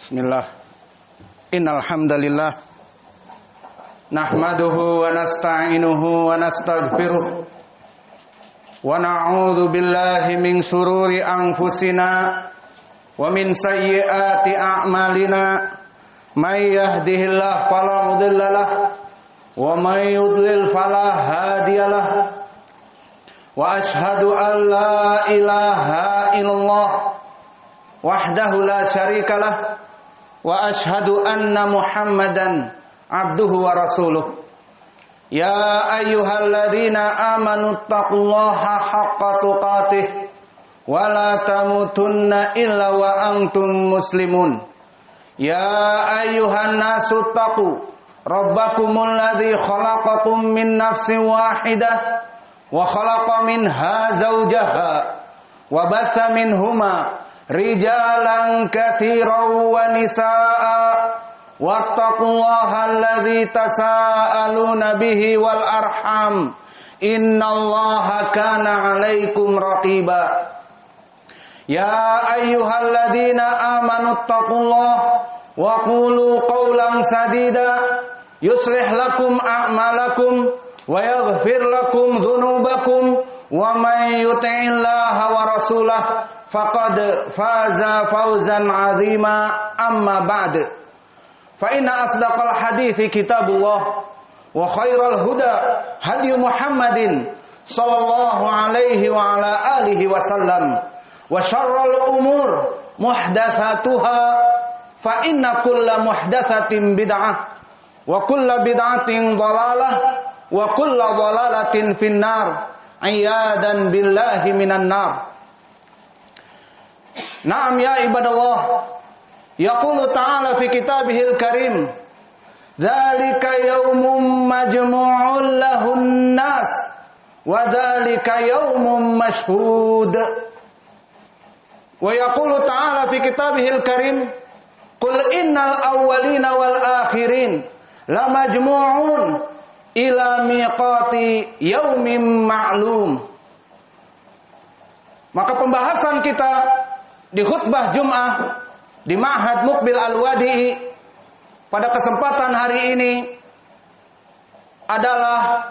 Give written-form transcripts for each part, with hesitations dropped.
Bismillah. Innal hamdalillah nahmaduhu wa nasta'inuhu wa nastaghfiruh wa na'udzu billahi min shururi anfusina wa min sayyiati a'malina may yahdihillahu fala mudhillalah wa may yudlil fala hadiyalah wa ashhadu an la ilaha illallah wahdahu la syarikalah wa ashhadu anna Muhammadan abduhu wa rasuluh. Ya ayyuhalladzina amanu taqullaha haqqa tuqatih wa la tamutunna illa wa antum muslimun. Ya ayyuhan nasu taqu rabbakumul ladzi khalaqakum min nafsin wahidah wa khalaqa minha zawjaha wa batha minhuma rijalan katsiran wa nisaa wattaqullaha alladzi tasaaluna bihi wal arham innallaha kana 'alaikum raqiba. Ya ayyuhalladzina amanu taqullaha wa qulu qawlan sadida yuslih lakum a'malakum wa yaghfir lakum dhunubakum wa may yuti'illaha wa rasulahu faqad faza fawzan 'azima. Amma ba'd, fa inna asdaqal hadithi kitabullah wa khairal huda hadi Muhammadin sallallahu alaihi wa ala alihi wasallam wa syarrul umur muhdatsatuha fa inna kulla muhdatsatin bid'ah wa kulla bid'atin dhalalah wa kulla dhalalatin finnar iyadan billahi minan nar. Naam ya ibadallah, yaqulu ta'ala fi kitabihil karim, dzalika yaumun majmu'un lahun nas wa dzalika yaumun mashhud. Wa yaqulu ta'ala fi kitabihil karim, qul innal awwalina wal akhirin lamajmu'un ila miqati yaumin ma'lum. Maka pembahasan kita di khutbah Jum'ah di Ma'had Muqbil Al-Wadi'i pada kesempatan hari ini adalah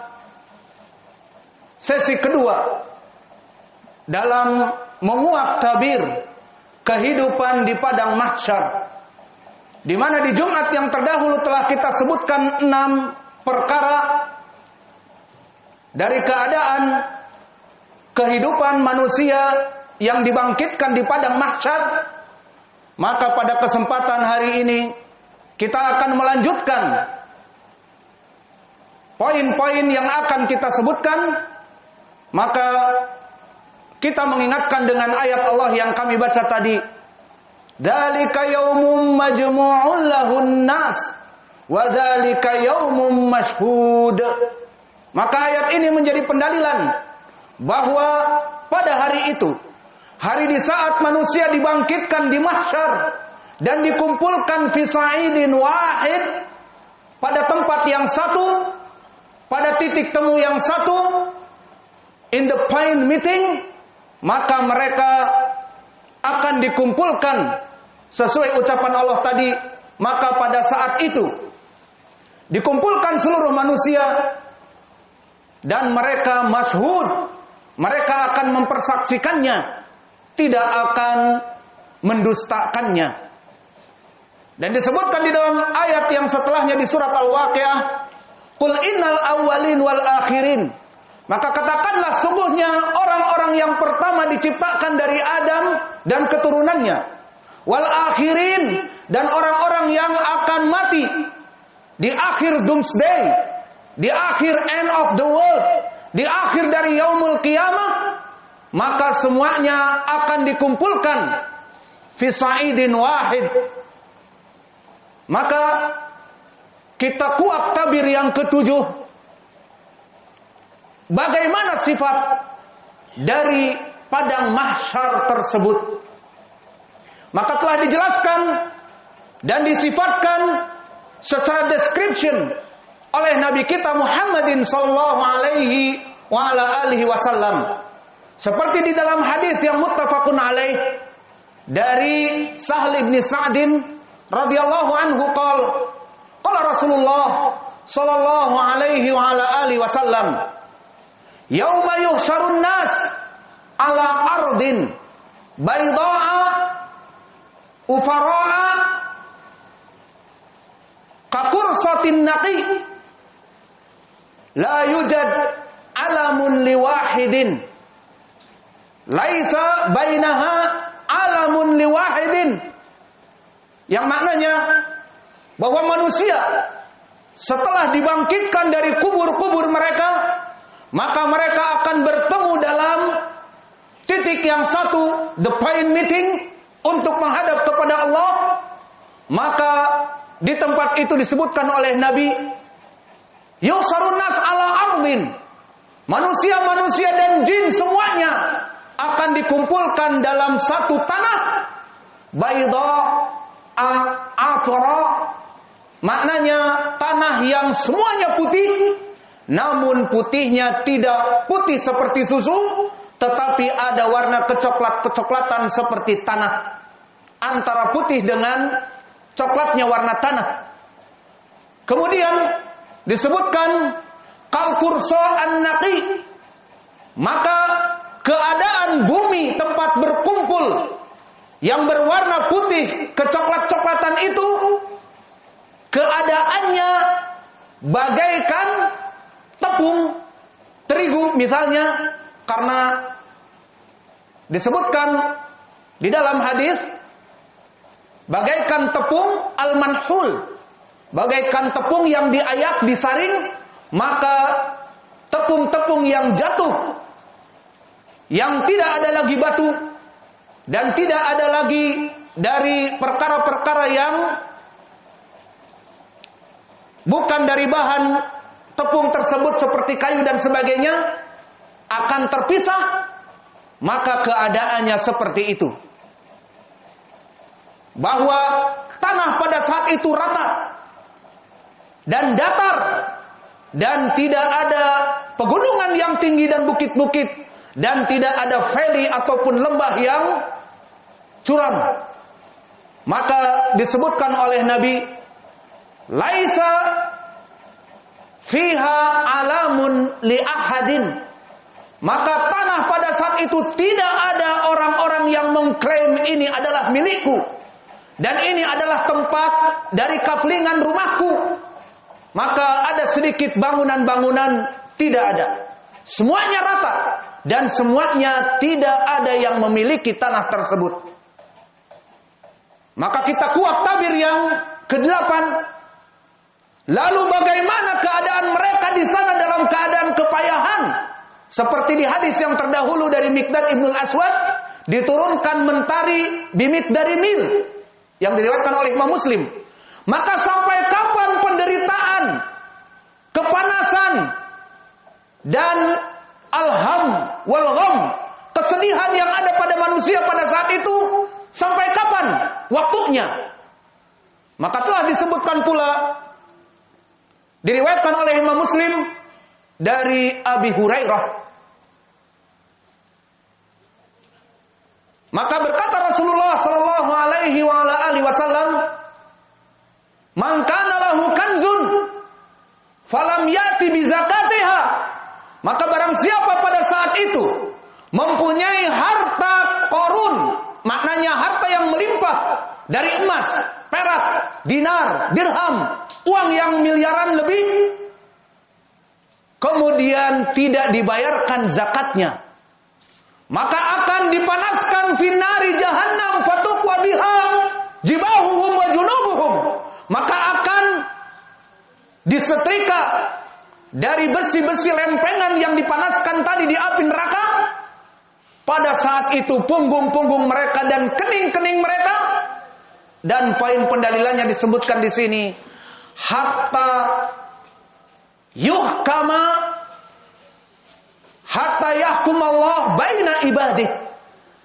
sesi kedua dalam menguak tabir kehidupan di padang mahsyar, di mana di Jumat yang terdahulu telah kita sebutkan 6 perkara dari keadaan kehidupan manusia yang dibangkitkan di padang mahsyar. Maka pada kesempatan hari ini kita akan melanjutkan poin-poin yang akan kita sebutkan. Maka kita mengingatkan dengan ayat Allah yang kami baca tadi, dzalika yaumun majmu'un lahun nas wa dzalika yaumun mashhud. Maka ayat ini menjadi pendalilan bahwa pada hari itu, hari di saat manusia dibangkitkan di mahsyar dan dikumpulkan fi sa'idin wahid, pada tempat yang satu, pada titik temu yang satu, in the point meeting, maka mereka akan dikumpulkan sesuai ucapan Allah tadi. Maka pada saat itu dikumpulkan seluruh manusia dan mereka masyhud, mereka akan mempersaksikannya, tidak akan mendustakannya. Dan disebutkan di dalam ayat yang setelahnya di surat Al-Waqiah, qul innal awwalin wal akhirin, maka katakanlah sungguhnya orang-orang yang pertama diciptakan dari Adam dan keturunannya, wal akhirin, dan orang-orang yang akan mati di akhir doomsday, di akhir end of the world, di akhir dari yaumul qiyamah, maka semuanya akan dikumpulkan fi sa'idin wahid. Maka kita kuak tabir yang ketujuh, bagaimana sifat dari padang mahsyar tersebut. Maka telah dijelaskan dan disifatkan secara description oleh Nabi kita Muhammadin sallallahu alaihi wa ala alihi wasallam. Seperti di dalam hadis yang muttafaqun alaih dari Sahl ibn Sa'din radhiyallahu anhu qala Rasulullah sallallahu alaihi wa ala alihi wasallam, yauma yuhsyarun nas ala ardin bayda'a ufara'a kakursatin naqi la yujad alamun liwahidin laisa bainaha alamun liwahidin, yang maknanya bahwa manusia setelah dibangkitkan dari kubur-kubur mereka, maka mereka akan bertemu dalam titik yang satu, the point meeting, untuk menghadap kepada Allah. Maka di tempat itu disebutkan oleh Nabi, yusarun nas ala ardin, manusia-manusia dan jin semuanya akan dikumpulkan dalam satu tanah, bayda aqra, maknanya tanah yang semuanya putih, namun putihnya tidak putih seperti susu, tetapi ada warna kecoklat-kecoklatan seperti tanah, antara putih dengan coklatnya warna tanah. Kemudian disebutkan kalkurso an-naqi, maka keadaan bumi tempat berkumpul yang berwarna putih kecoklat-coklatan itu, keadaannya bagaikan tepung terigu misalnya, karena disebutkan di dalam hadis bagaikan tepung al-manhul, bagaikan tepung yang diayak, disaring, maka tepung-tepung yang jatuh, yang tidak ada lagi batu dan tidak ada lagi dari perkara-perkara yang bukan dari bahan tepung tersebut seperti kayu dan sebagainya, akan terpisah. Maka keadaannya seperti itu, bahwa tanah pada saat itu rata dan datar, dan tidak ada pegunungan yang tinggi dan bukit-bukit, dan tidak ada valley ataupun lembah yang curam. Maka disebutkan oleh Nabi, laisa fiha alamun li ahadin, maka tanah pada saat itu tidak ada orang-orang yang mengklaim ini adalah milikku dan ini adalah tempat dari kaflingan rumahku. Maka ada sedikit bangunan-bangunan, tidak ada. Semuanya rata dan semuanya tidak ada yang memiliki tanah tersebut. Maka kita kuat tabir yang ke-8. Lalu bagaimana keadaan mereka di sana dalam keadaan kepayahan? Seperti di hadis yang terdahulu dari Miqdad Ibnul Aswad, diturunkan mentari bimit dari mil, yang diriwayatkan oleh Imam Muslim. Maka sampai kapan penderitaan, kepanasan, dan alham wal gham, kesedihan yang ada pada manusia pada saat itu, sampai kapan waktunya? Maka telah disebutkan pula, diriwayatkan oleh Imam Muslim dari Abi Hurairah. Maka berkata Rasulullah sallallahu alaihi wa ala alihi wasallam, "Man kana lahu kanzun falam yati bi zakatiha." Maka barang siapa pada saat itu mempunyai harta korun, maknanya harta yang melimpah dari emas, perak, dinar, dirham, uang yang miliaran lebih, kemudian tidak dibayarkan zakatnya, maka akan dipanaskan finari jahannam fatuqwa biha jibahuhum wa junubuhum, maka akan disetrika dari besi-besi lempengan yang dipanaskan tadi di api neraka. Pada saat itu punggung-punggung mereka dan kening-kening mereka, dan poin pendalilannya disebutkan di sini, hatta yuhkama hatta yahkumallah baina ibadih,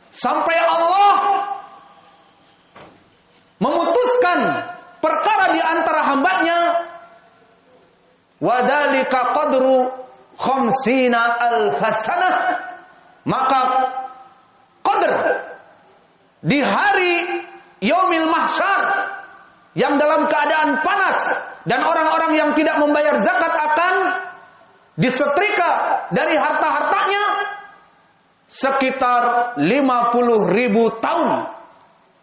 sampai Allah memutuskan perkara di antara hambanya. Wadhalika qadru khamsina alfasanah, maka qadr di hari yaumil mahsyar yang dalam keadaan panas, dan orang-orang yang tidak membayar zakat akan disetrika dari harta-hartanya sekitar 50.000 tahun.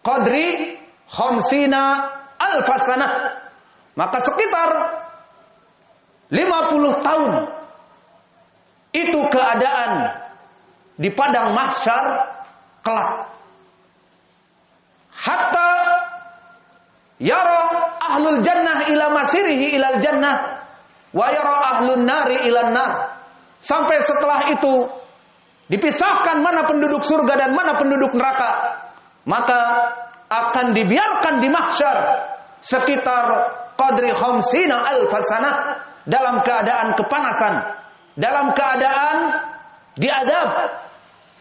Qadri khamsina alfasanah. Maka sekitar 50 tahun itu keadaan di padang mahsyar kelak. Hatta yara ahlul jannah ila masirihi ilal jannah wa yara ahlun nari ilan nar. Sampai setelah itu dipisahkan mana penduduk surga dan mana penduduk neraka, maka akan dibiarkan di mahsyar sekitar qadri khamsina alfasanah dalam keadaan kepanasan, dalam keadaan diadab.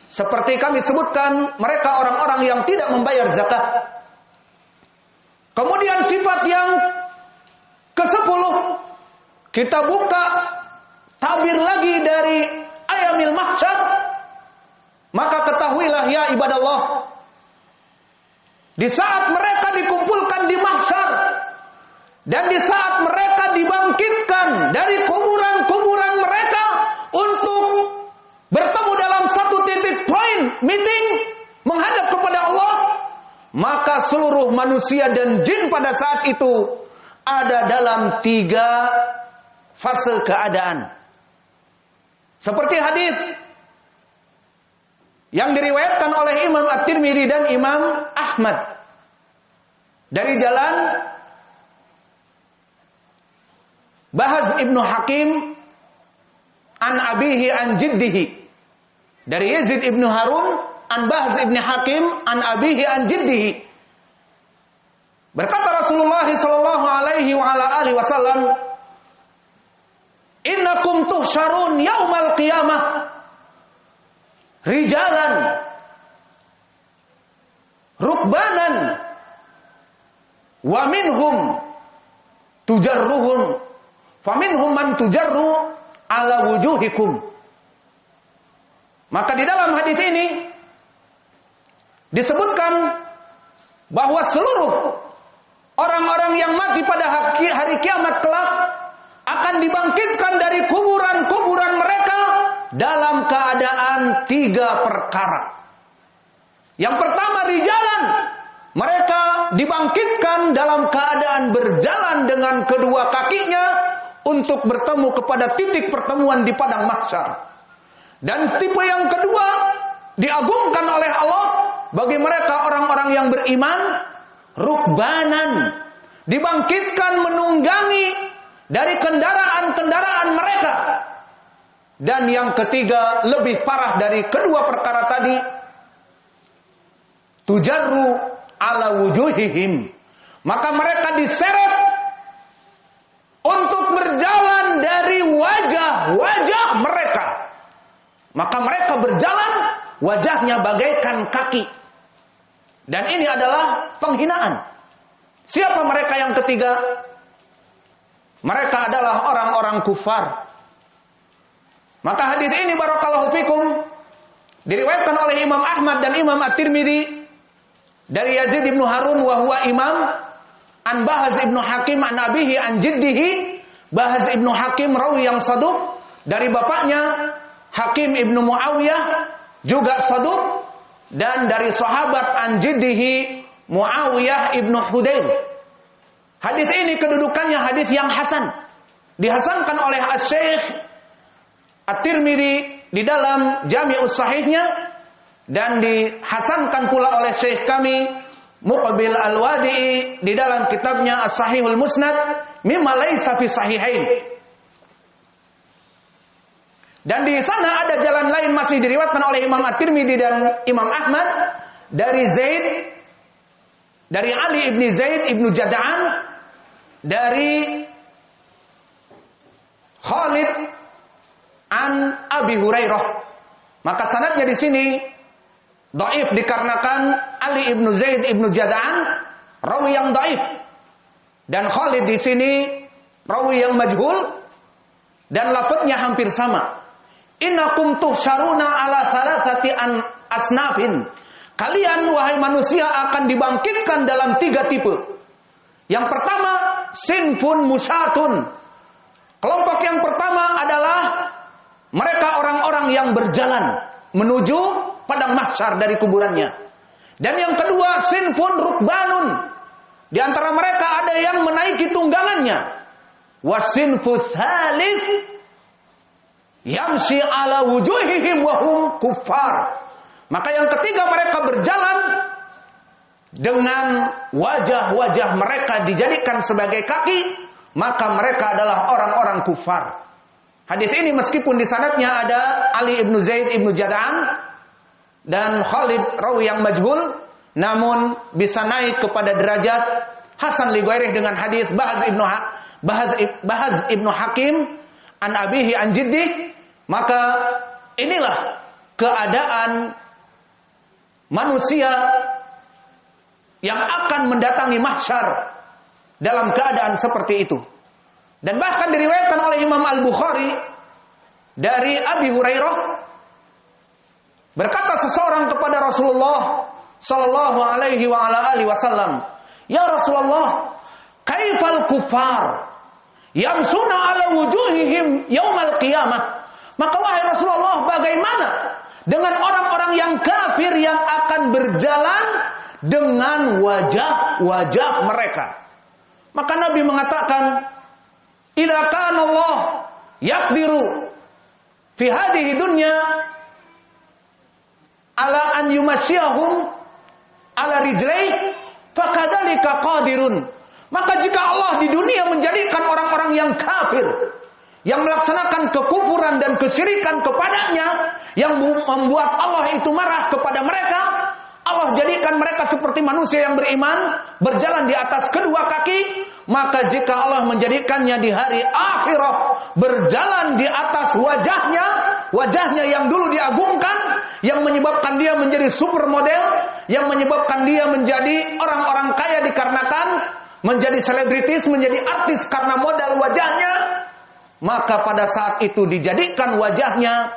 Seperti kami sebutkan, mereka orang-orang yang tidak membayar zakat. Kemudian sifat yang ke-10, kita buka tabir lagi dari ayamil mahsyar. Maka ketahuilah ya ibadallah, di saat mereka dikumpulkan di mahsyar dan di saat mereka dibangkitkan dari kuburan-kuburan mereka untuk bertemu dalam satu titik point meeting menghadap kepada Allah, maka seluruh manusia dan jin pada saat itu ada dalam 3 fase keadaan. Seperti hadis yang diriwayatkan oleh Imam At-Tirmidzi dan Imam Ahmad dari jalan Bahz ibnu Hakim an abihi an jiddihi, dari Yazid ibnu Harun an Bahz ibnu Hakim an abihi an jiddihi. Berkata Rasulullah sallallahu alaihi wa ala alihi wasallam, innakum tuhsyarun yaumal qiyamah rijalan rukbanan wa minhum tujarruhum faminhum man tujarru ala wujuhikum. Maka di dalam hadis ini disebutkan bahwa seluruh orang-orang yang mati pada hari kiamat kelak akan dibangkitkan dari kuburan-kuburan mereka dalam keadaan 3 perkara. Yang pertama, rijalan. Mereka dibangkitkan dalam keadaan berjalan dengan kedua kakinya untuk bertemu kepada titik pertemuan di padang mahsyar. Dan tipe yang kedua diagungkan oleh Allah bagi mereka orang-orang yang beriman, rukbanan, dibangkitkan menunggangi dari kendaraan-kendaraan mereka. Dan yang ketiga, lebih parah dari kedua perkara tadi, tujarru ala wujuhihim. Maka mereka diseret untuk berjalan dari wajah-wajah mereka. Maka mereka berjalan, wajahnya bagaikan kaki. Dan ini adalah penghinaan. Siapa mereka yang ketiga? Mereka adalah orang-orang kufar. Maka hadis ini barakallahu fikum diriwayatkan oleh Imam Ahmad dan Imam At-Tirmidzi dari Yazid ibnu Harun wa huwa imam an Bahz ibnu Hakim an abihi an jiddihi. Bahz ibnu Hakim rawi yang saduq, dari bapaknya Hakim ibnu Muawiyah juga saduq, dan dari sahabat an jiddihi Muawiyah ibnu Hudail. Hadis ini kedudukannya hadis yang hasan, dihasankan oleh Asy-Syaikh At-Tirmidzi di dalam Jami'us Sahihnya, dan dihasankan pula oleh Syekh kami Muqbil Al-Wadi'i di dalam kitabnya As-Sahihul Musnad mimma laisa fi sahihain. Dan di sana ada jalan lain masih diriwayatkan oleh Imam At-Tirmidzi dan Imam Ahmad dari Ali ibni Zaid ibnu Jada'an, dari Khalid an Abi Hurairah. Maka sanadnya di sini dhaif dikarenakan Ali ibnu Zaid ibnu Jada'an rawi yang dhaif, dan Khalid di sini rawi yang majhul, dan lafadznya hampir sama. Innakum tuhsyaruna ala thalathati asnafin. Kalian wahai manusia akan dibangkitkan dalam 3 tipe. Yang pertama, sinfun musyatun. Kelompok yang pertama adalah mereka orang-orang yang berjalan menuju padang mahsyar dari kuburannya. Dan yang kedua, sinfun rukbanun. Di antara mereka ada yang menaiki tunggangannya. Wasinfu tsalits yamshi ala wujuhihim wa hum kuffar. Maka yang ketiga, mereka berjalan dengan wajah-wajah mereka dijadikan sebagai kaki, maka mereka adalah orang-orang kufar. Hadis ini meskipun di sanadnya ada Ali ibnu Zaid ibnu Jada'an dan Khalid rawi yang majhul, namun bisa naik kepada derajat Hasan li ghairihi dengan hadis Bahaz ibnu Hakim an abihi an jiddih. Maka inilah keadaan manusia yang akan mendatangi mahsyar dalam keadaan seperti itu. Dan bahkan diriwayatkan oleh Imam Al-Bukhari dari Abi Hurairah, berkata seseorang kepada Rasulullah sallallahu alaihi wa ala alihi wasallam, "Ya Rasulullah, kaifal kufar yamsuna ala wujuhihim yaumal qiyamah?" Maka wahai Rasulullah, bagaimana dengan orang-orang yang kafir yang akan berjalan dengan wajah-wajah mereka? Maka Nabi mengatakan, "Idza kana Allah yaqdiru fi hadhihi dunya ala an yumasyahum ala rijlai, fakadzalika qadirun." Maka jika Allah di dunia menjadikan orang-orang yang kafir, yang melaksanakan kekufuran dan kesyirikan kepadanya, yang membuat Allah itu marah kepada mereka, Allah jadikan mereka seperti manusia yang beriman, berjalan di atas kedua kaki, maka jika Allah menjadikannya di hari akhirat berjalan di atas wajahnya yang dulu diagungkan, yang menyebabkan dia menjadi supermodel, yang menyebabkan dia menjadi orang-orang kaya dikarenakan menjadi selebritis, menjadi artis karena modal wajahnya, maka pada saat itu dijadikan wajahnya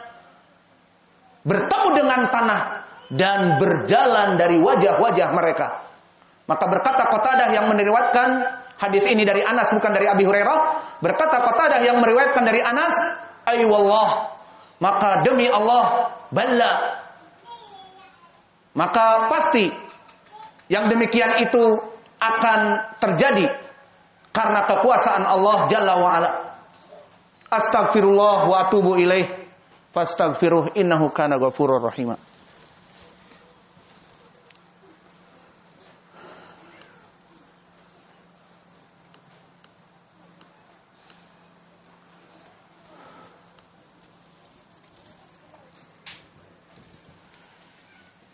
bertemu dengan tanah dan berjalan dari wajah-wajah mereka. Maka berkata Qatadah yang meriwayatkan hadis ini dari Anas, bukan dari Abi Hurairah, berkata Qatadah yang meriwayatkan dari Anas, "Ay wallah, maka demi Allah, balla." Maka pasti yang demikian itu akan terjadi karena kekuasaan Allah Jalla wa Ala. Astaghfirullah wa atubu ilaih. Fastaghfiruh innahu kana ghafurur rahim.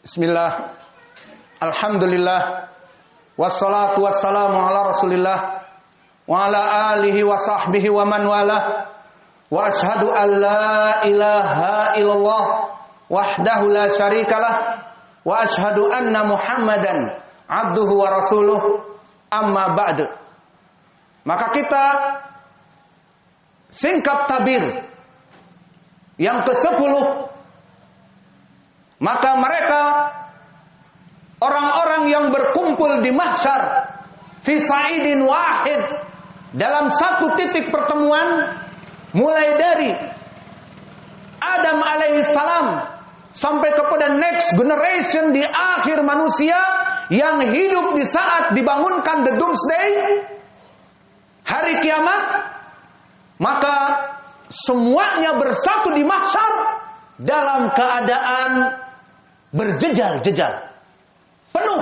Bismillah. Alhamdulillah. Wassalatu wassalamu ala Rasulillah wa ala alihi wa sahbihi wa man walah. Wa ashhadu an la ilaha illallah wahdahu la syarikalah wa ashhadu anna Muhammadan abduhu wa rasuluh, amma ba'du. Maka kita singkat tabir yang ke-10. Maka mereka orang-orang yang berkumpul di mahsyar fi sa'idin wahid, dalam satu titik pertemuan, mulai dari Adam alaihissalam sampai kepada next generation di akhir manusia yang hidup di saat dibangunkan the doomsday, hari kiamat. Maka semuanya bersatu di mahsyar dalam keadaan berjejal-jejal, penuh.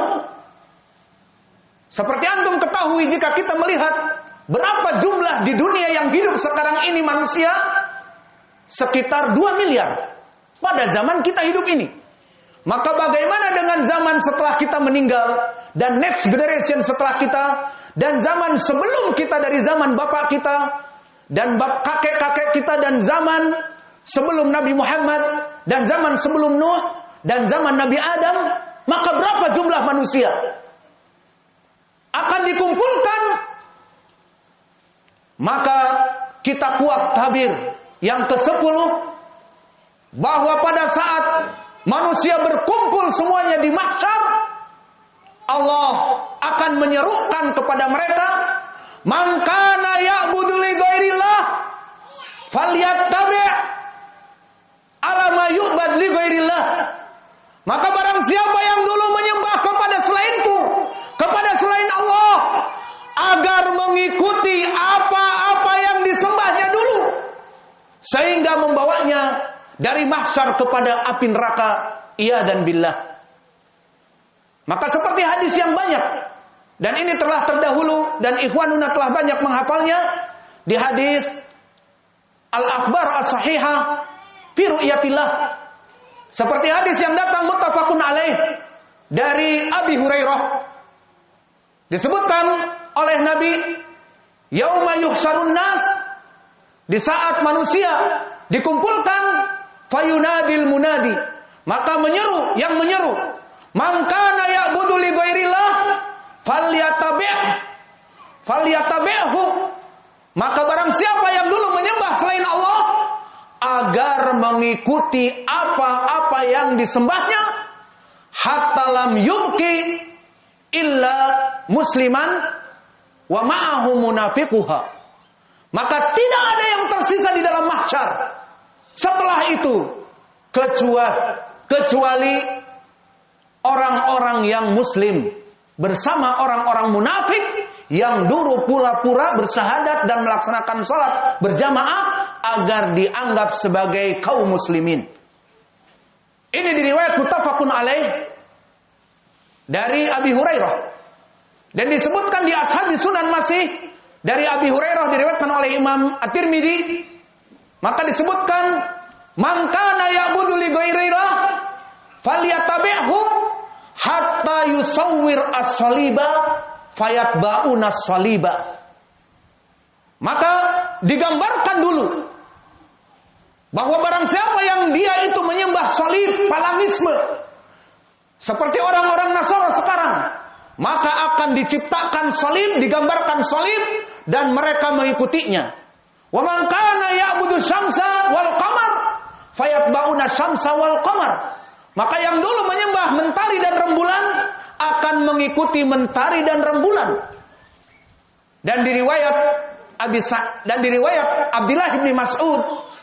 Seperti antum ketahui, jika kita melihat berapa jumlah di dunia yang hidup sekarang ini manusia, sekitar 2 miliar pada zaman kita hidup ini. Maka bagaimana dengan zaman setelah kita meninggal, dan next generation setelah kita, dan zaman sebelum kita dari zaman bapak kita, dan kakek-kakek kita, dan zaman sebelum Nabi Muhammad, dan zaman sebelum Nuh, dan zaman Nabi Adam. Maka berapa jumlah manusia akan dikumpulkan? Maka kita kuat tabir yang ke-10 bahwa pada saat manusia berkumpul semuanya di mahsyar, Allah akan menyerukan kepada mereka, "Man kana ya'budu li ghairillah falyattabi' ala ma yu'bad li ghairillah." Maka barang siapa yang dulu menyembah kepada selainku, kepada selain Allah, agar mengikuti apa-apa yang disembahnya dulu, sehingga membawanya dari mahsyar kepada api neraka, iyadan billah. Maka seperti hadis yang banyak, dan ini telah terdahulu dan ikhwanuna telah banyak menghafalnya, di hadis Al-Akhbar As-Sahihah fi ru'yatillah, seperti hadis yang datang muttafaqun alaih dari Abi Hurairah, disebutkan oleh Nabi, yauma yuhsyarun nas, di saat manusia dikumpulkan, fayunadil munadi, maka menyeru yang menyeru, "Man kana ya'budu li ghairillah falyatabi'hu." Maka barang siapa yang dulu menyembah selain Allah, agar mengikuti apa-apa yang disembahnya, hatta lam yubqi illa musliman wa ma'ahu munafiquha. Maka tidak ada yang tersisa di dalam mahsyar setelah itu kecuali orang-orang yang muslim bersama orang-orang munafik yang dulu pura-pura bersyahadat dan melaksanakan salat berjamaah agar dianggap sebagai kaum muslimin. Ini diriwayat muttafaqun alaih dari Abi Hurairah, dan disebutkan di Ashabi Sunan masih dari Abi Hurairah, diriwayatkan oleh Imam At-Tirmidzi. Maka disebutkan, "Man kana ya'budu li ghairillah falyatabi'hu hatta yusawwir as-saliba fayatba'una as-saliba." Maka digambarkan dulu bahwa barang siapa yang dia itu menyembah salib, paganisme, seperti orang-orang Nasara sekarang, maka akan diciptakan salib, digambarkan salib, dan mereka mengikutinya. Wa man kana ya'budu syamsa wal qamar fayatba'una syamsa wal qamar. Maka yang dulu menyembah mentari dan rembulan akan mengikuti mentari dan rembulan. Dan diriwayat Abdullah bin Mas'ud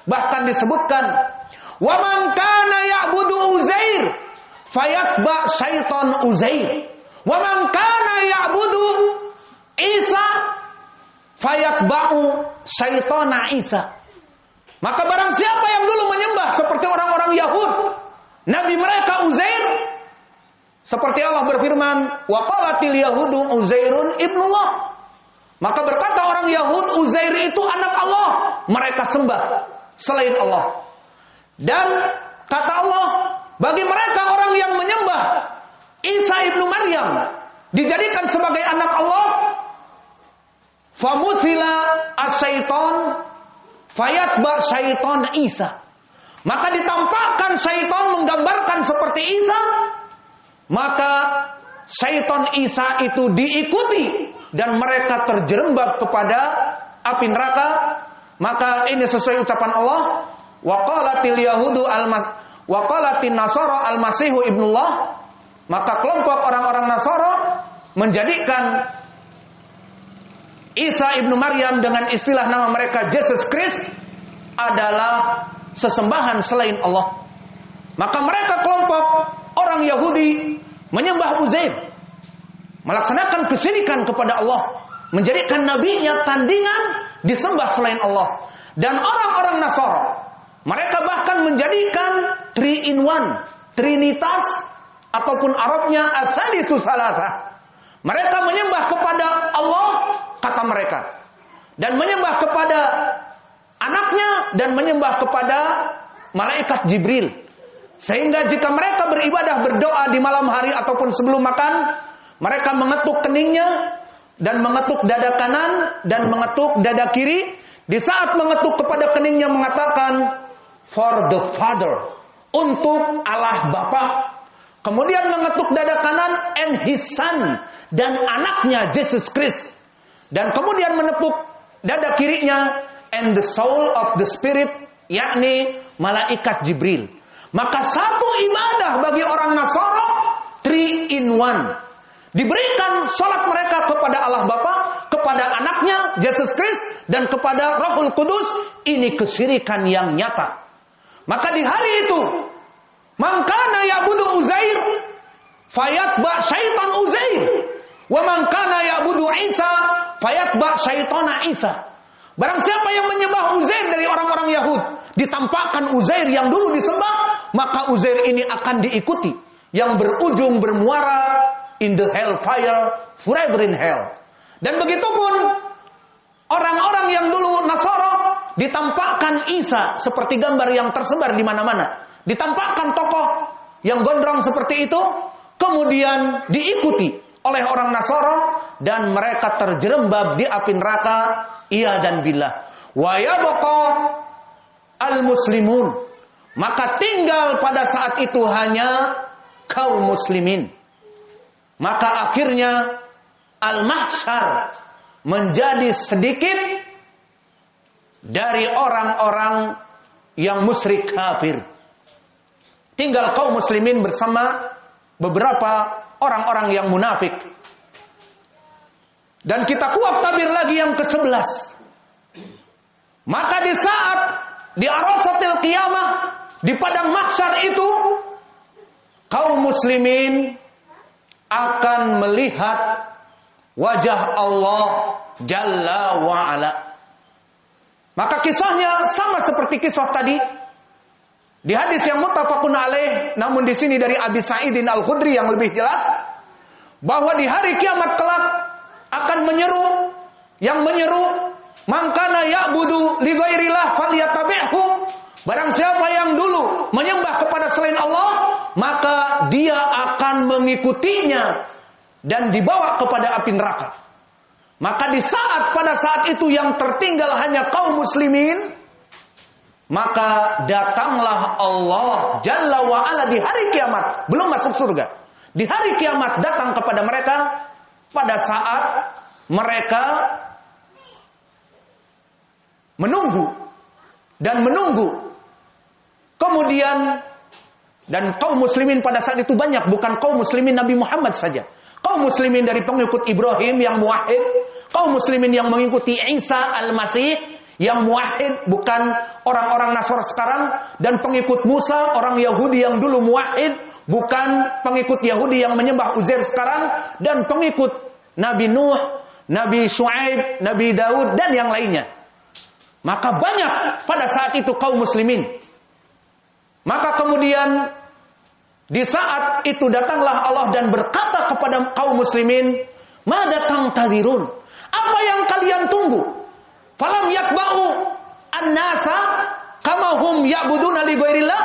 bahkan disebutkan, "Wa man kana ya'budu Uzair fayatba syaitan Uzair. Wa man kana ya'budu Isa fayatba'u syaitana Isa." Maka barang siapa yang dulu menyembah seperti orang-orang Yahud, nabi mereka Uzair, seperti Allah berfirman, "Wa qalatil yahudu Uzairun ibnullah." Maka berkata orang Yahud, Uzair itu anak Allah, mereka sembah selain Allah. Dan kata Allah, bagi mereka orang yang menyembah Isa ibnu Maryam dijadikan sebagai anak Allah, famuthila as-syaiton fayatba syaiton Isa. Maka ditampakkan syaitan menggambarkan seperti Isa, maka syaitan Isa itu diikuti dan mereka terjerembab kepada api neraka. Maka ini sesuai ucapan Allah, wa qalatil yahudu wa qalatin nasara al-masihu ibnullah. Maka kelompok orang-orang Nasara menjadikan Isa ibnu Maryam dengan istilah nama mereka Jesus Christ adalah sesembahan selain Allah. Maka mereka kelompok orang Yahudi menyembah Uzair, melaksanakan kesyirikan kepada Allah, menjadikan nabinya tandingan disembah selain Allah. Dan orang-orang Nasara, mereka bahkan menjadikan 3 in 1, Trinitas, ataupun Arabnya as-salisu salasah. Mereka menyembah kepada Allah, kata mereka, dan menyembah kepada anaknya, dan menyembah kepada malaikat Jibril. Sehingga jika mereka beribadah, berdoa di malam hari ataupun sebelum makan, mereka mengetuk keningnya dan mengetuk dada kanan dan mengetuk dada kiri. Di saat mengetuk kepada keningnya mengatakan for the Father, untuk Allah Bapa. Kemudian mengetuk dada kanan and His Son, dan anaknya Jesus Christ. Dan kemudian menepuk dada kirinya and the soul of the Spirit, yakni malaikat Jibril. Maka satu ibadah bagi orang Nasara 3 in 1. diberikan salat mereka kepada Allah Bapa, kepada anaknya Yesus Kristus, dan kepada Rohul Kudus. Ini kesyirikan yang nyata. Maka di hari itu, man kana ya'budu Uzair fayatba syaitan Uzair, wa man kana ya'budu Isa fayatba syaitana Isa. Barang siapa yang menyembah Uzair dari orang-orang Yahud, ditampakkan Uzair yang dulu disembah, maka Uzair ini akan diikuti, yang berujung bermuara in the hellfire, forever in hell. Dan begitupun orang-orang yang dulu Nasara, ditampakkan Isa seperti gambar yang tersebar di mana-mana. Ditampakkan tokoh yang gondrong seperti itu, kemudian diikuti oleh orang Nasara, dan mereka terjerembab di api neraka. Iya dan billah. Wa yabqa al-muslimun. Maka tinggal pada saat itu hanya kaum muslimin. Maka akhirnya al-mahsyar menjadi sedikit dari orang-orang yang musyrik kafir. Tinggal kaum muslimin bersama beberapa orang-orang yang munafik. Dan kita kuat tabir lagi yang ke-11. Maka di saat di arasatil qiyamah, di padang mahsyar itu, kaum muslimin akan melihat wajah Allah Jalla wa'ala. Maka kisahnya sama seperti kisah tadi. Di hadis yang muttafaqun alaih, namun di sini dari Abi Sa'idin Al-Khudri yang lebih jelas, bahwa di hari kiamat kelak akan menyeru, yang menyeru, man kana ya'budu li ghairillah falyatabi'hu. Barang siapa yang dulu menyembah kepada selain Allah, maka dia akan mengikutinya dan dibawa kepada api neraka. Maka pada saat itu yang tertinggal hanya kaum muslimin, maka datanglah Allah Jalla wa'ala di hari kiamat, belum masuk surga. Di hari kiamat datang kepada mereka pada saat mereka menunggu dan menunggu. Kemudian, dan kaum muslimin pada saat itu banyak, bukan kaum muslimin Nabi Muhammad saja. Kaum muslimin dari pengikut Ibrahim yang muwahhid, kaum muslimin yang mengikuti Isa Al-Masih yang muwahhid, bukan orang-orang Nasara sekarang, dan pengikut Musa, orang Yahudi yang dulu muwahhid, bukan pengikut Yahudi yang menyembah Uzair sekarang, dan pengikut Nabi Nuh, Nabi Shu'aib, Nabi Daud, dan yang lainnya. Maka banyak pada saat itu kaum muslimin. Maka kemudian di saat itu datanglah Allah dan berkata kepada kaum muslimin, "Ma datang tadirun? Apa yang kalian tunggu? Falam yatba'u an-nasa kama hum ya'buduna li ghairillah?"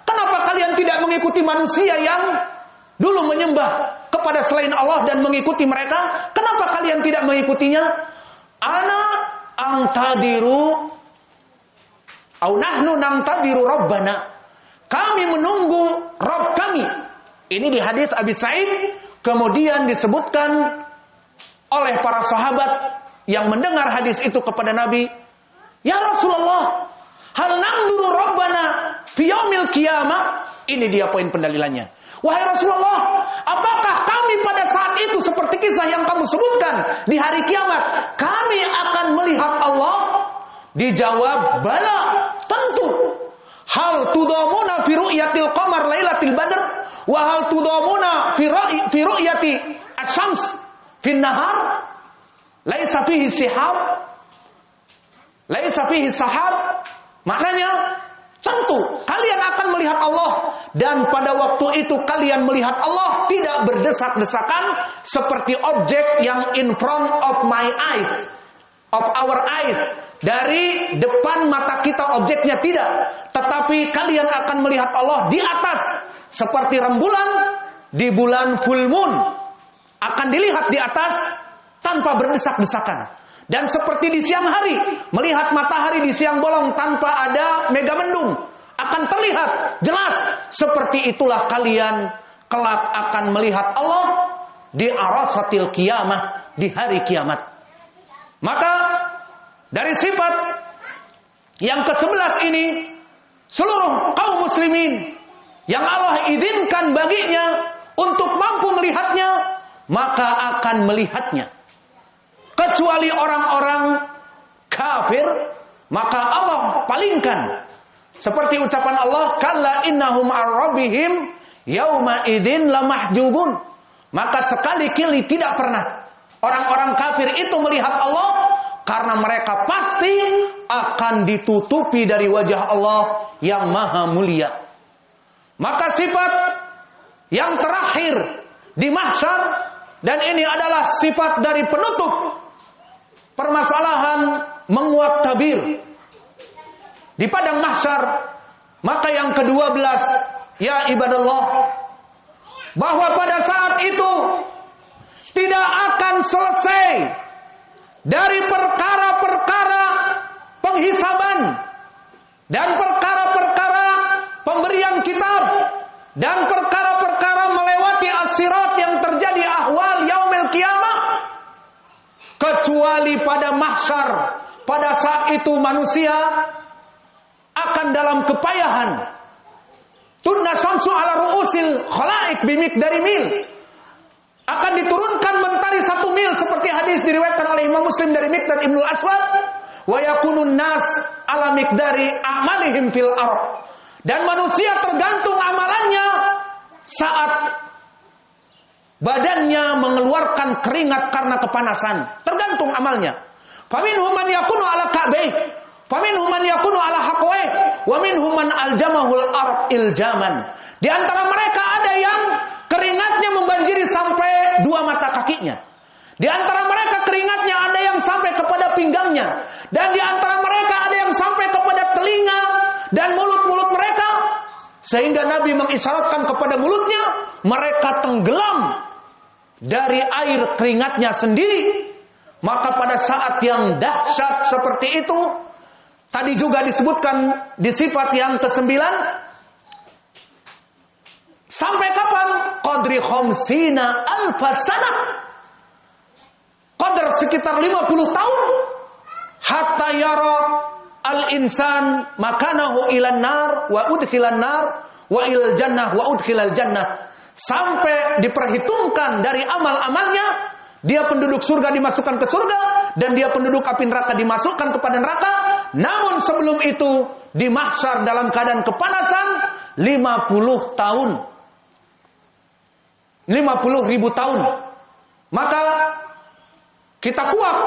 Kenapa kalian tidak mengikuti manusia yang dulu menyembah kepada selain Allah dan mengikuti mereka? Kenapa kalian tidak mengikutinya? Ana angtadiru au nahnu nangtadiru rabbana. Kami menunggu Rabb kami. Ini di hadis Abi Sa'id. Kemudian disebutkan oleh para sahabat yang mendengar hadis itu kepada Nabi, "Ya Rasulullah, hal nanduru Rabbana fi yaumil qiyamah?" Ini dia poin pendalilannya. "Wahai Rasulullah, apakah kami pada saat itu seperti kisah yang kamu sebutkan di hari kiamat, kami akan melihat Allah?" Dijawab, "Bala, tentu. Hal tudamuna fi ru'yatil qamar lailatil badr wa hal tudamuna fi ru'yati asy-syams fin nahar laisa fihi sihab laisa fihi sahab." Maknanya tentu kalian akan melihat Allah, dan pada waktu itu kalian melihat Allah tidak berdesak-desakan seperti objek yang in front of my eyes, of our eyes. Dari depan mata kita objeknya tidak, tetapi kalian akan melihat Allah di atas seperti rembulan di bulan full moon, akan dilihat di atas tanpa berdesak-desakan. Dan seperti di siang hari, melihat matahari di siang bolong tanpa ada megamendung, akan terlihat jelas. Seperti itulah kalian kelak akan melihat Allah di arasatil qiyamah, di hari kiamat. Maka dari sifat yang ke-11 ini, seluruh kaum muslimin yang Allah izinkan baginya untuk mampu melihatnya, maka akan melihatnya. Kecuali orang-orang kafir, maka Allah palingkan. Seperti ucapan Allah, kalla innahum ar-rabbihim yauma idzin lamahjubun. Maka sekali-kali tidak pernah orang-orang kafir itu melihat Allah, karena mereka pasti akan ditutupi dari wajah Allah yang maha mulia. Maka sifat yang terakhir di mahsyar, dan ini adalah sifat dari penutup permasalahan menguak tabir di padang mahsyar. Maka yang ke-12, ya ibadallah, bahwa pada saat itu tidak akan selesai dari perkara-perkara penghisaban dan perkara-perkara pemberian kitab dan perkara-perkara melewati as-sirat yang terjadi ahwal yaumil qiyamah, kecuali pada mahsyar. Pada saat itu manusia akan dalam kepayahan. Tunna syamsu ala ru'usil khalaik bimikdari mil. Akan diturunkan mentari 1 mil, seperti hadis diriwayatkan oleh Imam Muslim dari Miqdad Ibnul Aswad. Wa yakunun nas ala miqdari a'malihim fil ardh. Dan manusia tergantung amalannya saat badannya mengeluarkan keringat karena kepanasan. Tergantung amalnya. Faminhum man yakunu ala ka'baih, faminhum man yakunu ala haqwaih, wa minhum man aljamahul ard iljaman. Di antara mereka ada yang keringatnya membanjiri sampai 2 mata kakinya. Di antara mereka keringatnya ada yang sampai kepada pinggangnya, dan di antara mereka ada yang sampai kepada telinga dan mulut-mulut mereka, sehingga Nabi mengisyaratkan kepada mulutnya, mereka tenggelam dari air keringatnya sendiri. Maka pada saat yang dahsyat seperti itu, tadi juga disebutkan di sifat yang ke-9, sampai kapan? Qadri khamsina alfasana, qadar sekitar 50 tahun, hatta yara al-insan makanahu ilan nar wa udkhilan nar wa ilal jannah wa udkhilal jannah. Sampai diperhitungkan dari amal-amalnya, dia penduduk surga dimasukkan ke surga, dan dia penduduk api neraka dimasukkan kepada neraka. Namun sebelum itu di mahsyar dalam keadaan kepanasan 50 tahun, 50.000 tahun. Maka kita kuat.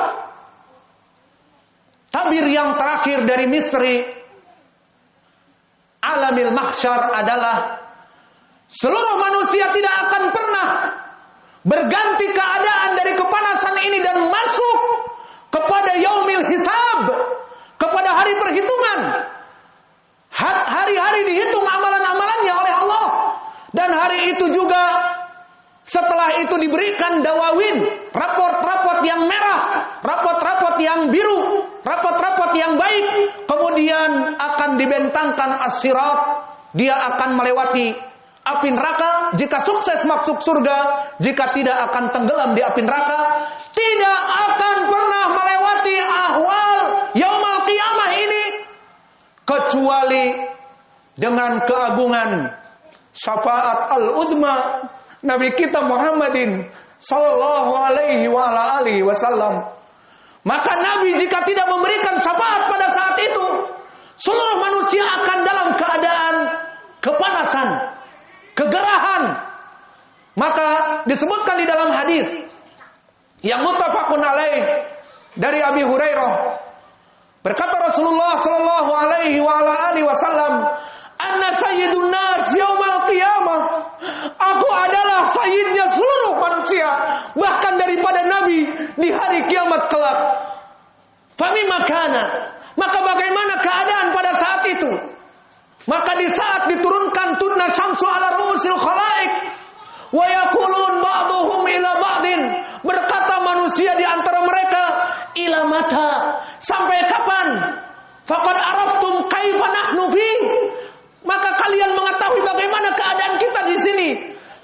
Tabir yang terakhir dari misteri alamil mahsyar adalah seluruh manusia tidak akan pernah berganti keadaan dari kepanasan ini dan masuk kepada yaumil hisab, kepada hari perhitungan. Hari-hari dihitung amalan-amalannya oleh Allah, dan hari itu juga setelah itu diberikan dawawin, raport-raport yang merah, raport-raport yang biru, raport-raport yang baik. Kemudian akan dibentangkan as-sirat. Dia akan melewati api neraka. Jika sukses masuk surga, jika tidak akan tenggelam di api neraka. Tidak akan pernah melewati ahwal yaumul qiyamah ini, kecuali dengan keagungan syafaat al-uzma Nabi kita Muhammadin sallallahu alaihi wa ala alihi wasallam. Maka Nabi jika tidak memberikan syafaat pada saat itu, seluruh manusia akan dalam keadaan kepanasan, kegerahan. Maka disebutkan di dalam hadis yang muttafaqun alaih dari Abi Hurairah, berkata Rasulullah sallallahu alaihi wa ala alihi wasallam, "Anna sayyidun nas yaumal qiyamah." Aku adalah sayyidnya seluruh manusia, bahkan daripada Nabi di hari kiamat kelak. Famima kana, maka bagaimana keadaan pada saat itu? Maka di saat diturunkan tunna syamsu ala ru'usil khalaik, wa yaqulun ba'duhum ila ba'din, berkata manusia di antara mereka, ila mata, sampai kapan? Faqad araftum kaifa nahnu fi, maka kalian mengetahui bagaimana keadaan kita di sini.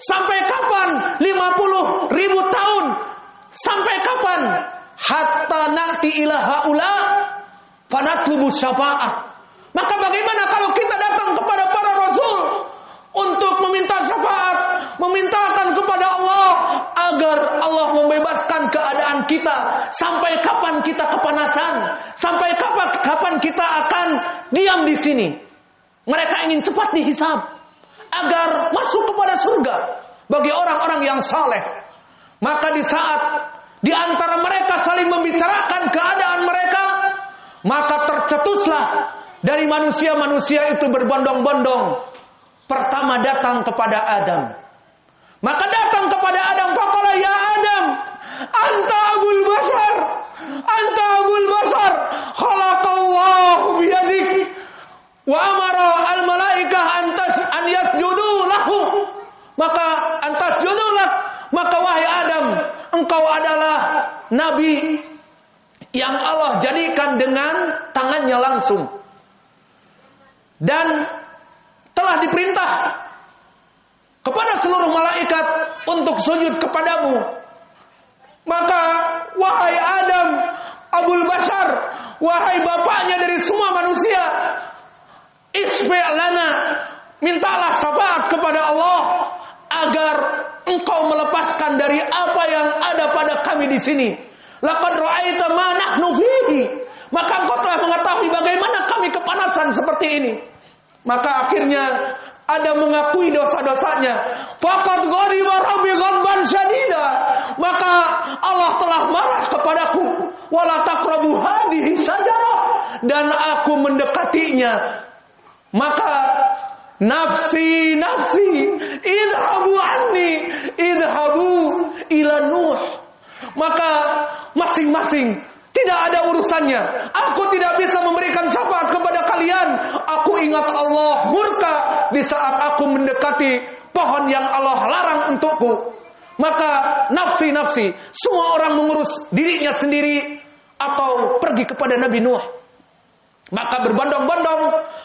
Sampai kapan? 50.000 tahun. Sampai kapan? Hatta na'ti ila haula fanatlubu syafa'ah. Maka bagaimana kalau kita datang kepada para rasul untuk meminta syafaat, memintakan kepada Allah agar Allah membebaskan keadaan kita. Sampai kapan kita kepanasan? Sampai kapan kita akan diam di sini? Mereka ingin cepat dihisab agar masuk kepada surga bagi orang-orang yang saleh. Maka di saat di antara mereka saling membicarakan keadaan mereka, maka tercetuslah dari manusia-manusia itu berbondong-bondong. Pertama datang kepada Adam. Maka datang kepada Adam, faqala ya Adam, anta abul bashar, anta abul bashar, khalaqallahu biyadik, wa amara al malaikah an yasjudu lahu. Maka antas judullah, maka wahai Adam, engkau adalah nabi yang Allah jadikan dengan tangannya langsung, dan telah diperintah kepada seluruh malaikat untuk sujud kepadamu. Maka wahai Adam, abul bashar, wahai bapaknya dari semua manusia, isfi' lana, mintalah syafaat kepada Allah agar engkau melepaskan dari apa yang ada pada kami di sini. Laqad ra'aita ma nahnu fihi, maka engkau telah mengetahui bagaimana kami kepanasan seperti ini. Maka akhirnya Adam mengakui dosa-dosanya. Faqad ghadiba rabbi ghadban syadida, maka Allah telah marah kepadaku. Wala taqrabu hadhihi syajarah, dan aku mendekatinya. Maka nafsi nafsi, idhabu anni, idhabu ila Nuh. Maka masing-masing, tidak ada urusannya. Aku tidak bisa memberikan syafaat kepada kalian. Aku ingat Allah murka di saat aku mendekati pohon yang Allah larang untukku. Maka nafsi-nafsi, semua orang mengurus dirinya sendiri atau pergi kepada Nabi Nuh. Maka berbondong-bondong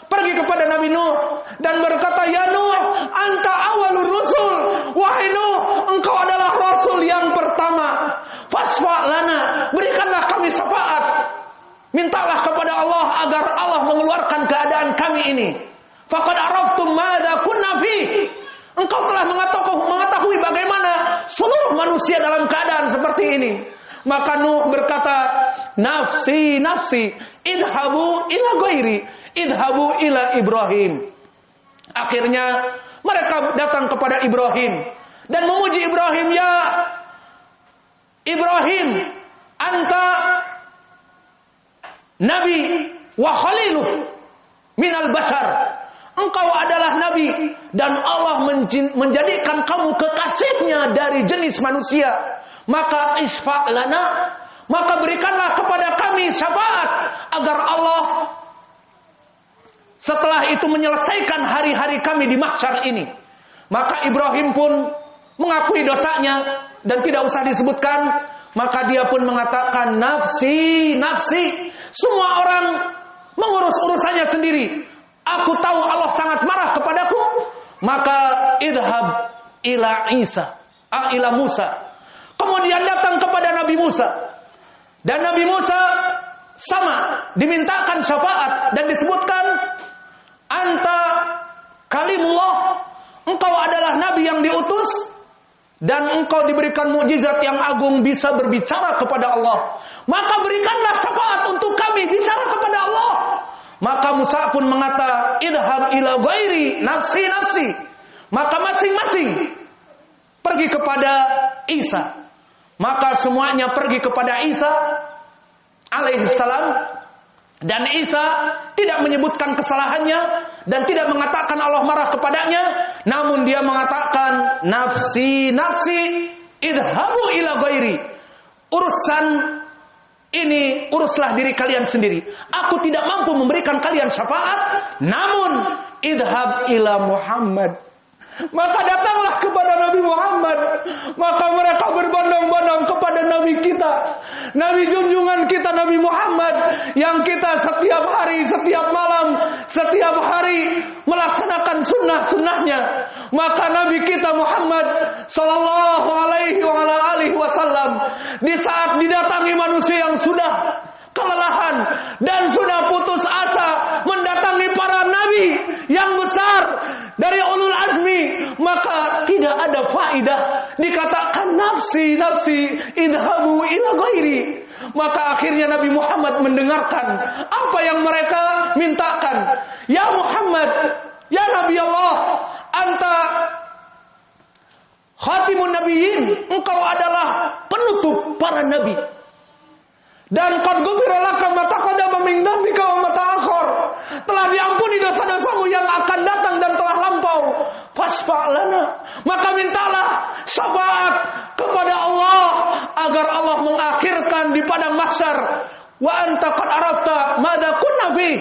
pergi kepada Nabi Nuh dan berkata, ya Nuh, anta awalur rusul. Wahai Nuh, engkau adalah rasul yang pertama. Fasfa' lana, berikanlah kami syafaat. Mintalah kepada Allah agar Allah mengeluarkan keadaan kami ini. Faqad araftum madza kunna fi. Engkau telah mengetahui bagaimana seluruh manusia dalam keadaan seperti ini. Maka Nuh berkata, nafsi nafsi, idhabu ila ghairi, idhabu ila Ibrahim. Akhirnya mereka datang kepada Ibrahim dan memuji Ibrahim, ya Ibrahim, anta nabi wa khaliluh minal bashar. Engkau adalah nabi dan Allah menjadikan kamu kekasihnya dari jenis manusia. Maka isfa' lana, maka berikanlah kepada kami syafaat agar Allah setelah itu menyelesaikan hari-hari kami di mahsyar ini. Maka Ibrahim pun mengakui dosanya dan tidak usah disebutkan. Maka dia pun mengatakan, nafsi nafsi. Semua orang mengurus urusannya sendiri. Aku tahu Allah sangat marah kepadaku. Maka idhab ila ila Musa. Kemudian datang kepada Nabi Musa. Dan Nabi Musa sama dimintakan syafaat dan disebutkan, anta kalimullah, engkau adalah nabi yang diutus dan engkau diberikan mukjizat yang agung, bisa berbicara kepada Allah. Maka berikanlah syafaat untuk kami bicara kepada Allah. Maka Musa pun mengata, idhab ila ghairi, nafsi nafsi. Maka masing-masing pergi kepada Isa. Maka semuanya pergi kepada Isa alaihissalam, dan Isa tidak menyebutkan kesalahannya dan tidak mengatakan Allah marah kepadanya, namun dia mengatakan, nafsi nafsi, idhabu ila ghairi. Urusan ini uruslah diri kalian sendiri. Aku tidak mampu memberikan kalian syafaat, namun idhab ila Muhammad. Maka datanglah kepada Nabi Muhammad. Maka mereka berbondong-bondong kepada Nabi kita, Nabi junjungan kita Nabi Muhammad, yang kita setiap hari, setiap malam, setiap hari melaksanakan sunnah-sunnahnya. Maka Nabi kita Muhammad sallallahu alaihi wasallam, di saat didatangi manusia yang sudah kelelahan dan sudah putus asa mendatangi para nabi yang besar, dari ulul azmi, maka tidak ada faidah dikatakan nafsi, nafsi, idhabu ila ghairi. Maka akhirnya Nabi Muhammad mendengarkan apa yang mereka mintakan. Ya Muhammad, ya Nabi Allah, anta khatimun nabiyyin, engkau adalah penutup para nabi. Dan qad ghufira laka ma taqaddama min dhanbika wa ma ta'akhkhar. Telah diampuni dosa-dosamu yang akan datang dan telah lampau. Fasfa' lana. Maka mintalah syafaat kepada Allah agar Allah mengakhirkan di padang mahsyar. Wa anta qad arafta madza kunna fi.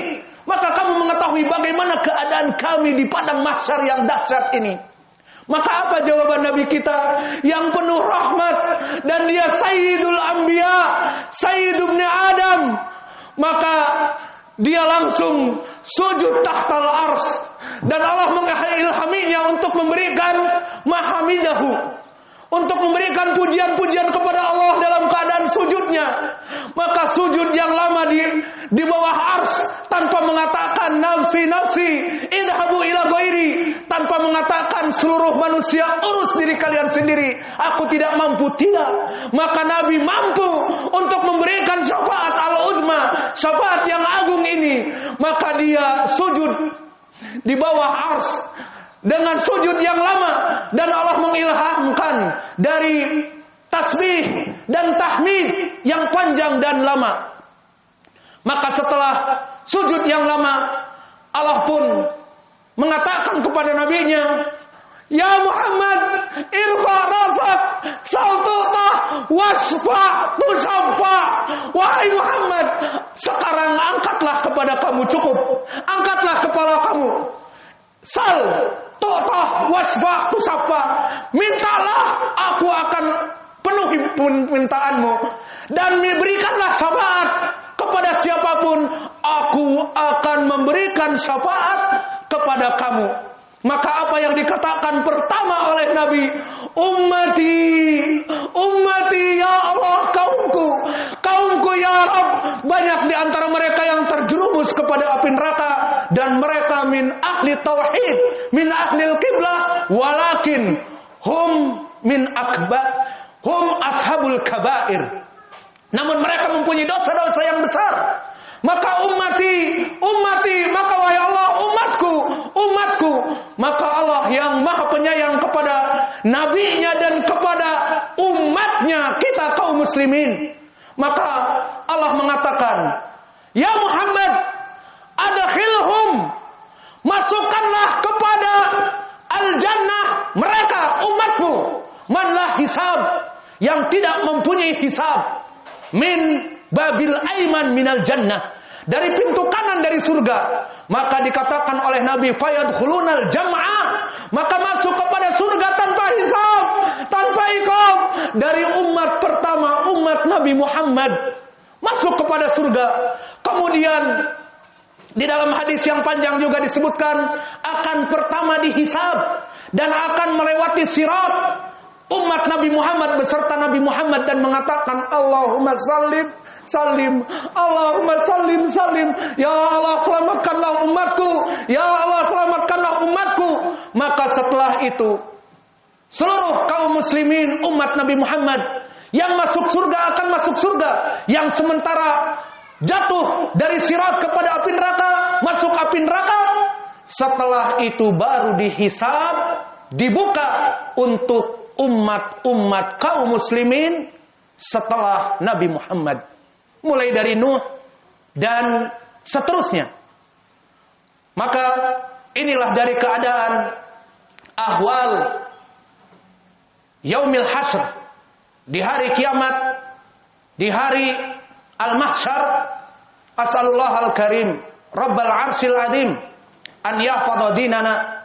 Maka kamu mengetahui bagaimana keadaan kami di padang mahsyar yang dahsyat ini. Maka apa jawaban Nabi kita yang penuh rahmat dan dia Sayyidul Anbiya, Sayyid ibn Adam. Maka dia langsung sujud tahtal ars dan Allah mengilhaminya untuk memberikan mahamidahu, untuk memberikan pujian-pujian kepada Allah dalam keadaan sujudnya. Maka sujud yang lama di bawah ars tanpa mengatakan nafsi, nafsi, idhabu ila ghairi, tanpa mengatakan seluruh manusia urus diri kalian sendiri, aku tidak mampu, tidak. Maka Nabi mampu untuk memberikan syafaat al-uzma, syafaat yang agung ini. Maka dia sujud di bawah ars dengan sujud yang lama, dan Allah mengilhamkan dari tasbih dan tahmid yang panjang dan lama. Maka setelah sujud yang lama, Allah pun mengatakan kepada nabinya, ya Muhammad, irfa rasak, saltu'tah, wasfa tusaffa. Wahai Muhammad, sekarang angkatlah kepada kamu, cukup. Angkatlah kepala kamu. Sal tu'tah, wasfa tusaffa. Mintalah, aku akan penuhi permintaanmu. Dan berikanlah syafaat kepada siapapun, aku akan memberikan syafaat kepada kamu. Maka apa yang dikatakan pertama oleh Nabi, ummati, ummati ya Allah, kaumku, kaumku ya Rabb. Banyak di antara mereka yang terjerumus kepada api neraka, dan mereka min ahli tauhid, min ahli qiblah, walakin hum min hum ashabul kabair. Namun mereka mempunyai dosa-dosa yang besar. Maka ummati, ummati, maka wahai Allah, umatku, umatku. Maka Allah yang maha penyayang kepada nabinya dan kepada umatnya, kita kaum muslimin. Maka Allah mengatakan, ya Muhammad, adkhilhum, masukkanlah kepada al-jannah mereka, umatmu, man la hisab, yang tidak mempunyai hisab, min babil aiman minal jannah, dari pintu kanan dari surga. Maka dikatakan oleh Nabi, fayadkhulunal jam'ah, maka masuk kepada surga tanpa hisab, tanpa iqab. Dari umat pertama, umat Nabi Muhammad, masuk kepada surga. Kemudian di dalam hadis yang panjang juga disebutkan akan pertama dihisab dan akan melewati sirat umat Nabi Muhammad beserta Nabi Muhammad, dan mengatakan Allahumma sallim, salim, Allahumma sallim, salim. Ya Allah, selamatkanlah umatku, ya Allah, selamatkanlah umatku. Maka setelah itu seluruh kaum muslimin umat Nabi Muhammad yang masuk surga akan masuk surga, yang sementara jatuh dari sirat kepada api neraka masuk api neraka. Setelah itu baru dihisab, dibuka untuk umat-umat kaum muslimin setelah Nabi Muhammad, mulai dari Nuh dan seterusnya. Maka inilah dari keadaan ahwal yaumil hasr, di hari kiamat, di hari al-mahsyar. As'alullah al-karim Rabbal arsyil azim an yahfadha dinana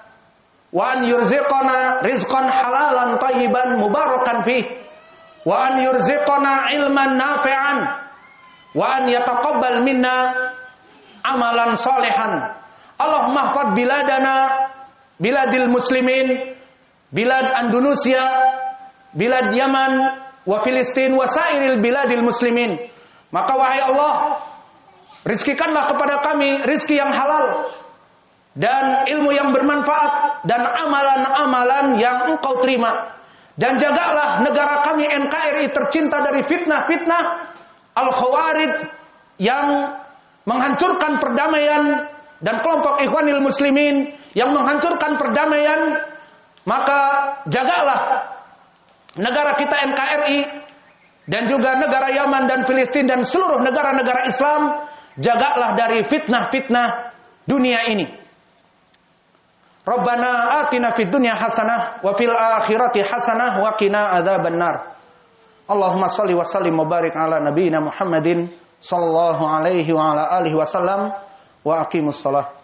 wa an yurziqana rizqan halalan tayyiban mubarakan fih, wa an yurziqana ilman nafi'an, wa an yataqabbal minna amalan salihan. Allahumma hfadz biladana, biladil muslimin, bilad Andalusia, bilad Yaman, wa Filistin, wa sairil biladil muslimin. Maka wahai Allah, rizkikanlah kepada kami rizki yang halal, dan ilmu yang bermanfaat dan amalan-amalan yang engkau terima. Dan jagalah negara kami NKRI tercinta dari fitnah-fitnah Al-Khawarij yang menghancurkan perdamaian dan kelompok Ikhwanil Muslimin yang menghancurkan perdamaian. Maka jagalah negara kita NKRI dan juga negara Yaman dan Filistin dan seluruh negara-negara Islam, jagalah dari fitnah-fitnah dunia ini. Rabbana atina fid dunya hasanah wa fil akhirati hasanah wa qina adzabannar. Allahumma shalli wa sallim wa barik ala nabiyyina Muhammadin sallallahu alaihi wa ala alihi wasallam wa aqimus shalah.